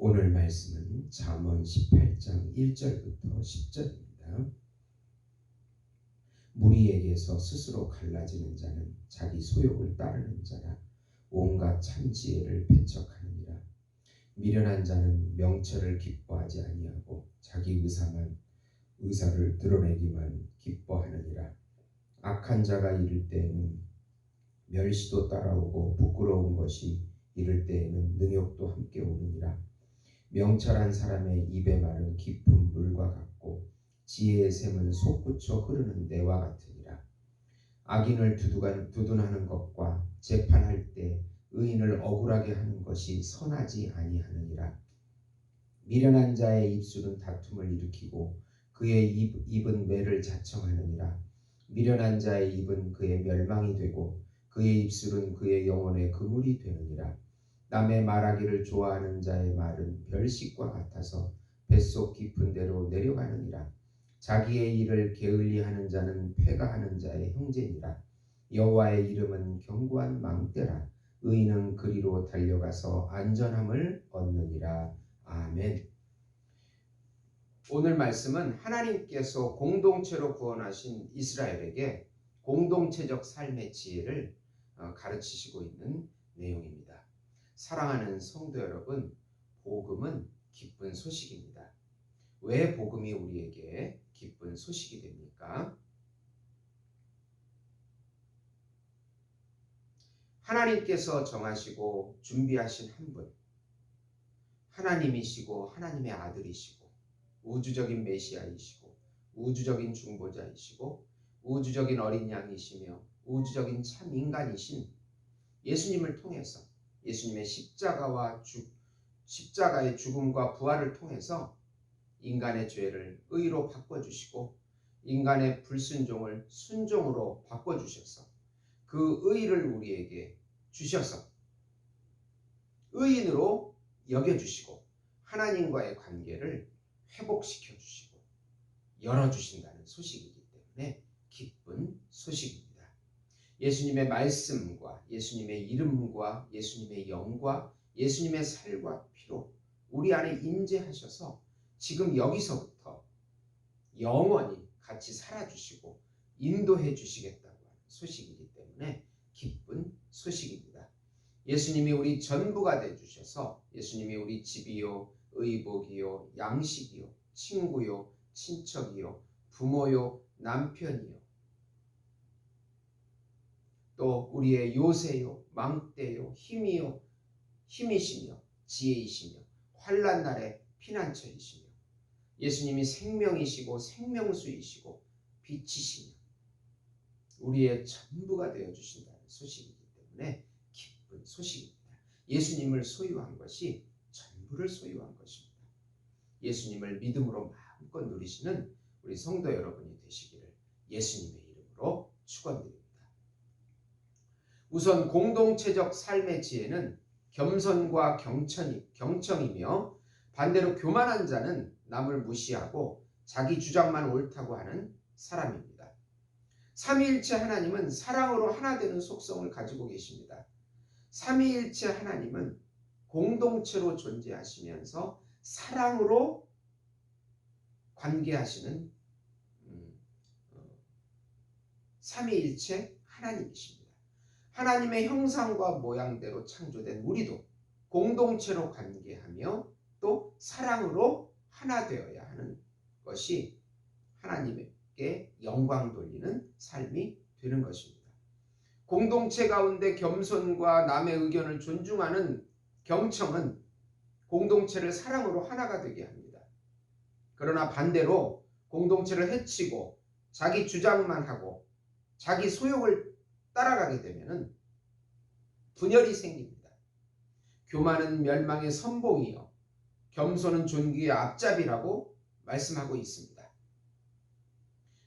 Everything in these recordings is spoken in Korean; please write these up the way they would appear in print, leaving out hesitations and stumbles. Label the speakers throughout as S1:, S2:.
S1: 오늘 말씀은 잠언 18장 1절부터 10절입니다. 무리에게서 스스로 갈라지는 자는 자기 소욕을 따르는 자라. 온갖 참지혜를 배척하느니라. 미련한 자는 명철을 기뻐하지 아니하고 자기 의사를 드러내기만 기뻐하느니라. 악한 자가 이를 때에는 멸시도 따라오고 부끄러운 것이 이를 때에는 능욕도 함께 오느니라. 명철한 사람의 입의 말은 깊은 물과 같고 지혜의 샘은 솟구쳐 흐르는 내와 같으니라. 악인을 두둔하는 것과 재판할 때 의인을 억울하게 하는 것이 선하지 아니하느니라. 미련한 자의 입술은 다툼을 일으키고 그의 입은 매를 자청하느니라. 미련한 자의 입은 그의 멸망이 되고 그의 입술은 그의 영혼의 그물이 되느니라. 남의 말하기를 좋아하는 자의 말은 별식과 같아서 뱃속 깊은 데로 내려가느니라. 자기의 일을 게을리하는 자는 패가하는 자의 형제니라. 여호와의 이름은 견고한 망대라. 의인은 그리로 달려가서 안전함을 얻느니라. 아멘. 오늘 말씀은 하나님께서 공동체로 구원하신 이스라엘에게 공동체적 삶의 지혜를 가르치시고 있는 내용입니다. 사랑하는 성도 여러분, 복음은 기쁜 소식입니다. 왜 복음이 우리에게 기쁜 소식이 됩니까? 하나님께서 정하시고 준비하신 한 분, 하나님이시고 하나님의 아들이시고 우주적인 메시아이시고 우주적인 중보자이시고 우주적인 어린 양이시며 우주적인 참 인간이신 예수님을 통해서 예수님의 십자가의 죽음과 부활을 통해서 인간의 죄를 의로 바꿔주시고 인간의 불순종을 순종으로 바꿔주셔서 그 의를 우리에게 주셔서 의인으로 여겨주시고 하나님과의 관계를 회복시켜 주시고 열어주신다는 소식이기 때문에 기쁜 소식입니다. 예수님의 말씀과 예수님의 이름과 예수님의 영과 예수님의 살과 피로 우리 안에 임재하셔서 지금 여기서부터 영원히 같이 살아주시고 인도해 주시겠다고 하는 소식이기 때문에 기쁜 소식입니다. 예수님이 우리 전부가 되주셔서 예수님이 우리 집이요 의복이요 양식이요 친구요 친척이요 부모요 남편이요 또 우리의 요새요 망대요 힘이시며 지혜이시며 환난 날의 피난처이시며 예수님이 생명이시고 생명수이시고 빛이시며 우리의 전부가 되어주신다는 소식이기 때문에 기쁜 소식입니다. 예수님을 소유한 것이 전부를 소유한 것입니다. 예수님을 믿음으로 마음껏 누리시는 우리 성도 여러분이 되시기를 예수님의 이름으로 축원드립니다. 우선 공동체적 삶의 지혜는 겸손과 경청이며 반대로 교만한 자는 남을 무시하고 자기 주장만 옳다고 하는 사람입니다. 삼위일체 하나님은 사랑으로 하나 되는 속성을 가지고 계십니다. 삼위일체 하나님은 공동체로 존재하시면서 사랑으로 관계하시는 삼위일체 하나님이십니다. 하나님의 형상과 모양대로 창조된 우리도 공동체로 관계하며 또 사랑으로 하나 되어야 하는 것이 하나님께 영광 돌리는 삶이 되는 것입니다. 공동체 가운데 겸손과 남의 의견을 존중하는 경청은 공동체를 사랑으로 하나가 되게 합니다. 그러나 반대로 공동체를 해치고 자기 주장만 하고 자기 소욕을 따라가게 되면 분열이 생깁니다. 교만은 멸망의 선봉이요 겸손은 존귀의 앞잡이라고 말씀하고 있습니다.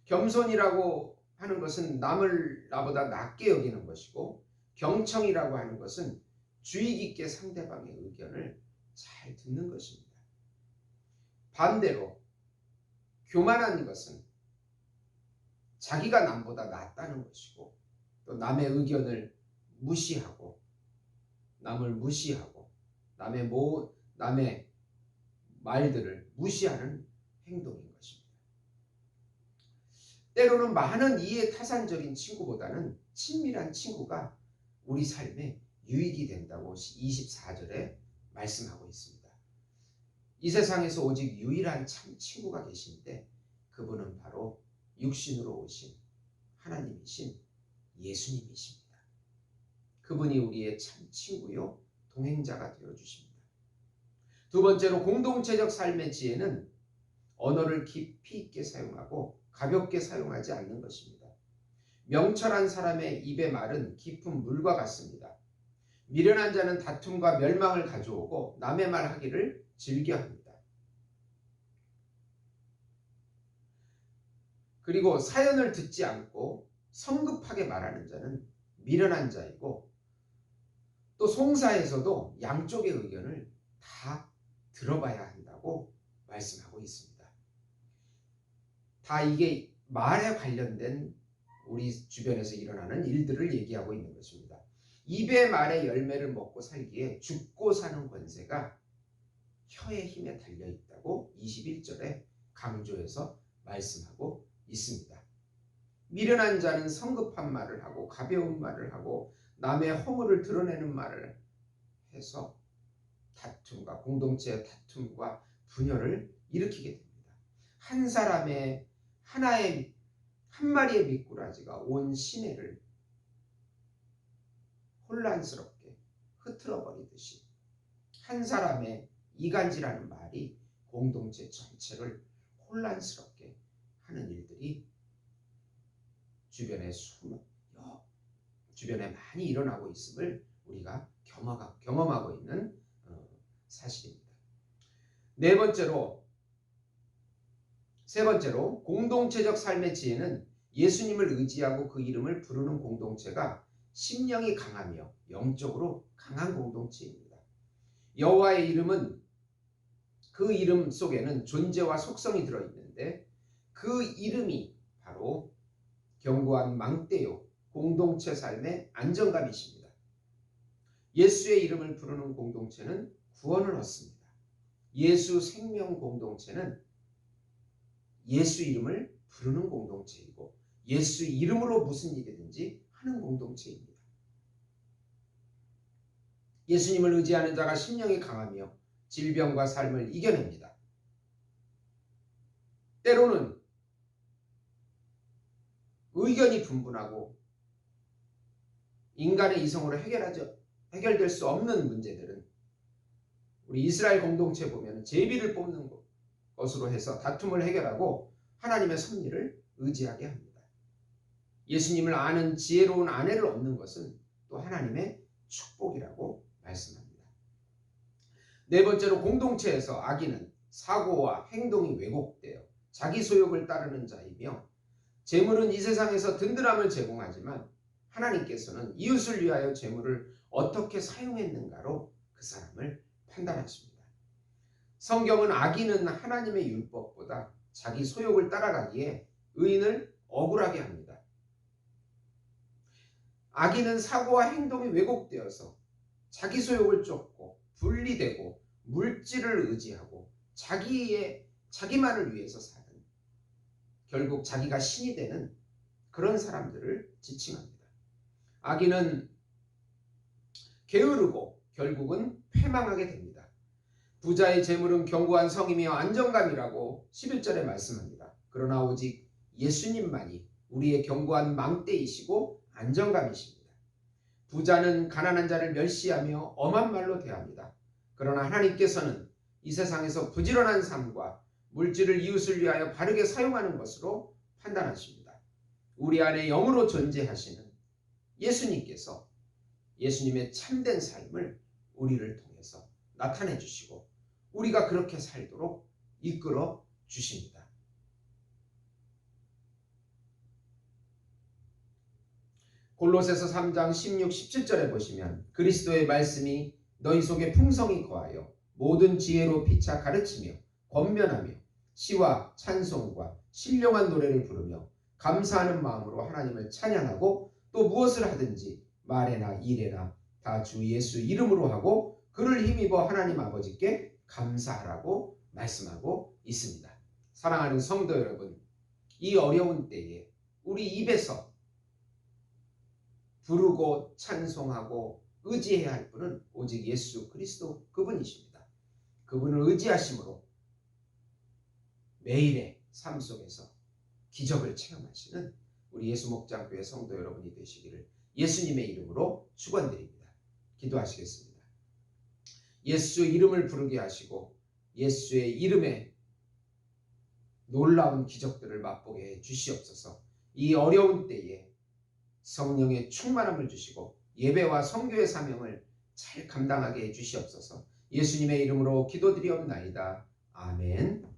S1: 겸손이라고 하는 것은 남을 나보다 낮게 여기는 것이고 경청이라고 하는 것은 주의 깊게 상대방의 의견을 잘 듣는 것입니다. 반대로 교만한 것은 자기가 남보다 낫다는 것이고 또 남의 의견을 무시하고 남을 무시하고 남의 말들을 무시하는 행동인 것입니다. 때로는 많은 이해타산적인 친구보다는 친밀한 친구가 우리 삶에 유익이 된다고 24절에 말씀하고 있습니다. 이 세상에서 오직 유일한 참 친구가 계신데 그분은 바로 육신으로 오신 하나님이신 예수님이십니다. 그분이 우리의 참 친구요 동행자가 되어주십니다. 두 번째로 공동체적 삶의 지혜는 언어를 깊이 있게 사용하고 가볍게 사용하지 않는 것입니다. 명철한 사람의 입의 말은 깊은 물과 같습니다. 미련한 자는 다툼과 멸망을 가져오고 남의 말하기를 즐겨합니다. 그리고 사연을 듣지 않고 성급하게 말하는 자는 미련한 자이고 또 송사에서도 양쪽의 의견을 다 들어봐야 한다고 말씀하고 있습니다. 다 이게 말에 관련된 우리 주변에서 일어나는 일들을 얘기하고 있는 것입니다. 입의 말의 열매를 먹고 살기에 죽고 사는 권세가 혀의 힘에 달려 있다고 21절에 강조해서 말씀하고 있습니다. 미련한 자는 성급한 말을 하고 가벼운 말을 하고 남의 허물을 드러내는 말을 해서 다툼과 공동체의 다툼과 분열을 일으키게 됩니다. 한 마리의 미꾸라지가 온 시내를 혼란스럽게 흐트러 버리듯이 한 사람의 이간질하는 말이 공동체 전체를 혼란스럽게 하는 일들이 주변에 많이 일어나고 있음을 우리가 경험하고 있는 사실입니다. 세 번째로 공동체적 삶의 지혜는 예수님을 의지하고 그 이름을 부르는 공동체가 심령이 강하며 영적으로 강한 공동체입니다. 여호와의 이름은 그 이름 속에는 존재와 속성이 들어있는데 그 이름이 바로 견고한 망대요 공동체 삶의 안정감이십니다. 예수의 이름을 부르는 공동체는 구원을 얻습니다. 예수 생명 공동체는 예수 이름을 부르는 공동체이고 예수 이름으로 무슨 일이든지 하는 공동체입니다. 예수님을 의지하는 자가 심령이 강하며 질병과 삶을 이겨냅니다. 때로는 의견이 분분하고 인간의 이성으로 해결될 수 없는 문제들은 우리 이스라엘 공동체 보면 제비를 뽑는 것으로 해서 다툼을 해결하고 하나님의 섭리를 의지하게 합니다. 예수님을 아는 지혜로운 아내를 얻는 것은 또 하나님의 축복이라고 말씀합니다. 네 번째로 공동체에서 악인은 사고와 행동이 왜곡되어 자기 소욕을 따르는 자이며 재물은 이 세상에서 든든함을 제공하지만 하나님께서는 이웃을 위하여 재물을 어떻게 사용했는가로 그 사람을 판단하십니다. 성경은 악인은 하나님의 율법보다 자기 소욕을 따라가기에 의인을 억울하게 합니다. 악인은 사고와 행동이 왜곡되어서 자기 소욕을 쫓고 분리되고 물질을 의지하고 자기만을 위해서 사는 결국 자기가 신이 되는 그런 사람들을 지칭합니다. 악인은 게으르고 결국은 패망하게 됩니다. 부자의 재물은 견고한 성이며 안정감이라고 11절에 말씀합니다. 그러나 오직 예수님만이 우리의 견고한 망대이시고 안정감이십니다. 부자는 가난한 자를 멸시하며 엄한 말로 대합니다. 그러나 하나님께서는 이 세상에서 부지런한 삶과 물질을 이웃을 위하여 바르게 사용하는 것으로 판단하십니다. 우리 안에 영으로 존재하시는 예수님께서 예수님의 참된 삶을 우리를 통해서 나타내 주시고 우리가 그렇게 살도록 이끌어 주십니다. 골로새서 3장 16, 17절에 보시면 그리스도의 말씀이 너희 속에 풍성히 거하여 모든 지혜로 피차 가르치며 권면하며 시와 찬송과 신령한 노래를 부르며 감사하는 마음으로 하나님을 찬양하고 또 무엇을 하든지 말에나 일에나 다 주 예수 이름으로 하고 그를 힘입어 하나님 아버지께 감사하라고 말씀하고 있습니다. 사랑하는 성도 여러분, 이 어려운 때에 우리 입에서 부르고 찬송하고 의지해야 할 분은 오직 예수 그리스도 그분이십니다. 그분을 의지하심으로 매일의 삶 속에서 기적을 체험하시는 우리 예수목장교회 성도 여러분이 되시기를 예수님의 이름으로 축원드립니다. 기도하시겠습니다. 예수 이름을 부르게 하시고 예수의 이름에 놀라운 기적들을 맛보게 해 주시옵소서. 이 어려운 때에 성령의 충만함을 주시고 예배와 선교의 사명을 잘 감당하게 해 주시옵소서. 예수님의 이름으로 기도드리옵나이다. 아멘.